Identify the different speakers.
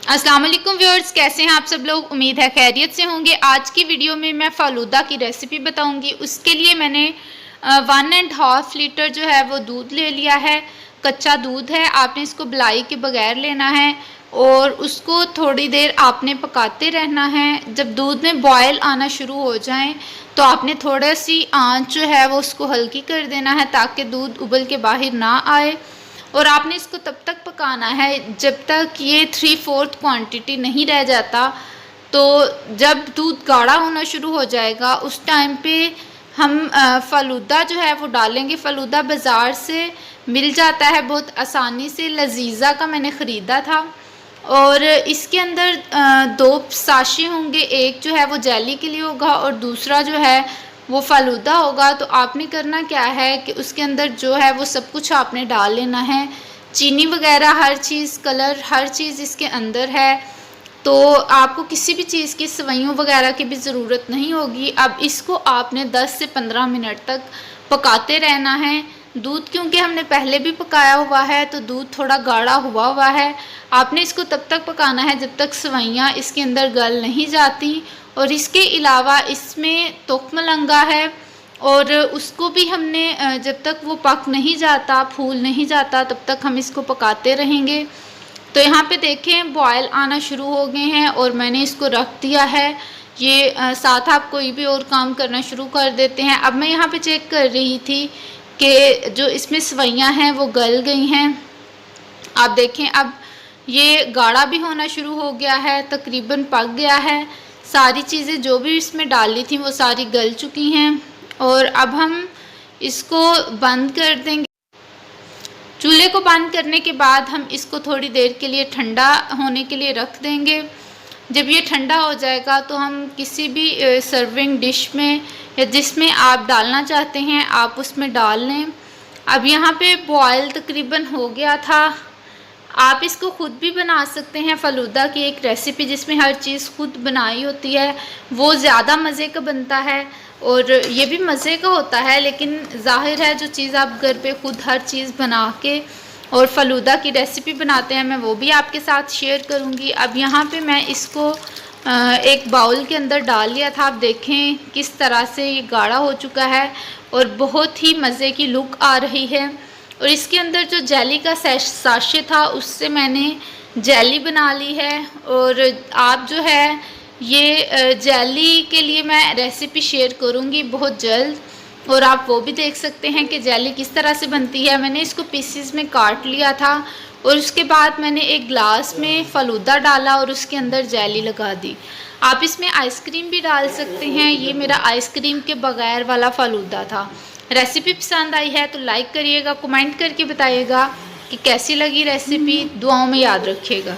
Speaker 1: अस्सलाम वालेकुम व्यूअर्स, कैसे हैं आप सब लोग। उम्मीद है खैरियत से होंगे। आज की वीडियो में मैं फ़ालूदा की रेसिपी बताऊंगी। उसके लिए मैंने 1.5 लीटर जो है वो दूध ले लिया है। कच्चा दूध है, आपने इसको बलाई के बगैर लेना है और उसको थोड़ी देर आपने पकाते रहना है। जब दूध में बॉयल आना शुरू हो जाए तो आपने थोड़ा सी आंच जो है वो उसको हल्की कर देना है ताकि दूध उबल के बाहर ना आए। और आपने इसको तब तक पकाना है जब तक ये 3/4 क्वांटिटी नहीं रह जाता। तो जब दूध गाढ़ा होना शुरू हो जाएगा उस टाइम पे हम फ़ालूदा जो है वो डालेंगे। फ़ालूदा बाज़ार से मिल जाता है बहुत आसानी से, लजीज़ा का मैंने ख़रीदा था। और इसके अंदर 2 साशे होंगे, एक जो है वो जेली के लिए होगा और दूसरा जो है वो फ़ालूदा होगा। तो आपने करना क्या है कि उसके अंदर जो है वो सब कुछ आपने डाल लेना है, चीनी वगैरह हर चीज़, कलर हर चीज़ इसके अंदर है। तो आपको किसी भी चीज़ की सेवइयों वगैरह की भी ज़रूरत नहीं होगी। अब इसको आपने 10 से 15 मिनट तक पकाते रहना है। दूध क्योंकि हमने पहले भी पकाया हुआ है तो दूध थोड़ा गाढ़ा हुआ हुआ है। आपने इसको तब तक पकाना है जब तक सेवइयाँ इसके अंदर गल नहीं जाती। और इसके अलावा इसमें तुख मलंगा है और उसको भी हमने जब तक वो पक नहीं जाता, फूल नहीं जाता, तब तक हम इसको पकाते रहेंगे। तो यहाँ पे देखें बॉयल आना शुरू हो गए हैं और मैंने इसको रख दिया है। ये साथ आप कोई भी और काम करना शुरू कर देते हैं। अब मैं यहाँ पे चेक कर रही थी कि जो इसमें सेवइयाँ हैं वो गल गई हैं। आप देखें अब ये गाढ़ा भी होना शुरू हो गया है, तकरीबन पक गया है। सारी चीज़ें जो भी इसमें डाली थी वो सारी गल चुकी हैं। और अब हम इसको बंद कर देंगे। चूल्हे को बंद करने के बाद हम इसको थोड़ी देर के लिए ठंडा होने के लिए रख देंगे। जब ये ठंडा हो जाएगा तो हम किसी भी सर्विंग डिश में या जिसमें आप डालना चाहते हैं आप उसमें डाल लें। अब यहाँ पे बॉयल तकरीबन हो गया था। आप इसको ख़ुद भी बना सकते हैं। फ़ालूदा की एक रेसिपी जिसमें हर चीज़ खुद बनाई होती है वो ज़्यादा मज़े का बनता है और ये भी मज़े का होता है। लेकिन ज़ाहिर है जो चीज़ आप घर पे ख़ुद हर चीज़ बना के और फ़ालूदा की रेसिपी बनाते हैं मैं वो भी आपके साथ शेयर करूँगी। अब यहाँ पे मैं इसको एक बाउल के अंदर डाल लिया था। आप देखें किस तरह से ये गाढ़ा हो चुका है और बहुत ही मज़े की लुक आ रही है। और इसके अंदर जो जेली का साशे था उससे मैंने जेली बना ली है। और आप जो है ये जेली के लिए मैं रेसिपी शेयर करूँगी बहुत जल्द और आप वो भी देख सकते हैं कि जेली किस तरह से बनती है। मैंने इसको पीसेस में काट लिया था और उसके बाद मैंने एक ग्लास में फ़ालूदा डाला और उसके अंदर जेली लगा दी। आप इसमें आइसक्रीम भी डाल सकते हैं। ये मेरा आइसक्रीम के बगैर वाला फ़ालूदा था। रेसिपी पसंद आई है तो लाइक करिएगा, कमेंट करके बताइएगा कि कैसी लगी रेसिपी। दुआओं में याद रखिएगा।